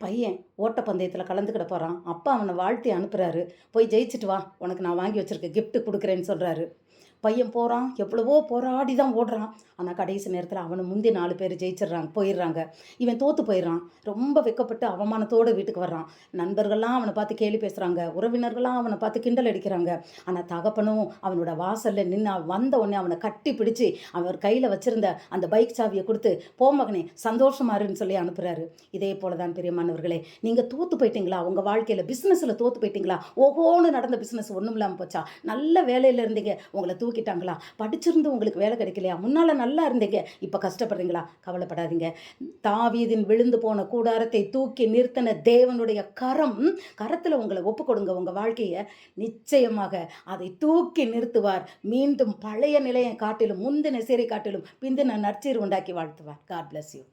பையன் ஓட்டப்பந்தயத்தில் கலந்துக்கிட போகிறான். அப்பா அவனை வாழ்த்தி அனுப்புகிறாரு. போய் ஜெயிச்சுட்டு வா, உனக்கு நான் வாங்கி வச்சிருக்க கிஃப்ட் கொடுக்குறேன்னு சொல்கிறாரு. பையன் போகிறான், எவ்வளவோ போராடி தான் ஓடுறான். ஆனால் கடைசி நேரத்தில் அவனை முந்தி 4 பேர் ஜெயிச்சிடுறாங்க, போயிடுறாங்க. இவன் தோற்று போயிடுறான். ரொம்ப வெட்கப்பட்டு அவமானத்தோடு வீட்டுக்கு வர்றான். நண்பர்கள்லாம் அவனை பார்த்து கேலி பேசுகிறாங்க, உறவினர்கள்லாம் அவனை பார்த்து கிண்டல் அடிக்கிறாங்க. ஆனால் தகப்பனும் அவனோட வாசலில் நின்று வந்த உடனே அவனை கட்டி பிடிச்சி அவர் கையில் வச்சிருந்த அந்த பைக் சாவியை கொடுத்து, போ மகனே சந்தோஷமா இருன்னு சொல்லி அனுப்புகிறாரு. இதே போல தான் பிரியமானவர்களே, நீங்கள் தோற்று போயிட்டீங்களா? உங்கள் வாழ்க்கையில் பிஸ்னஸில் தோற்று போயிட்டீங்களா? ஓஹோன்னு நடந்த பிஸ்னஸ் ஒன்றும் இல்லாமல் போச்சா? நல்ல வேலையில் இருந்தீங்க, உங்களை தூக்கிட்டாங்களா? படிச்சிருந்து உங்களுக்கு வேலை கிடைக்கலையா? முன்னால் நல்லா இருந்தீங்க, இப்போ கஷ்டப்படுறீங்களா? கவலைப்படாதீங்க. தாவீதின் விழுந்து போன கூடாரத்தை தூக்கி நிறுத்தின தேவனுடைய கரத்தில் உங்களை ஒப்பு கொடுங்க. உங்கள் வாழ்க்கையை நிச்சயமாக அதை தூக்கி நிறுத்துவார். மீண்டும் பழைய நிலையை காட்டிலும், முந்தின சீரை காட்டிலும் பிந்தின நற்சீர் உண்டாக்கி வாழ்த்துவார். God bless you.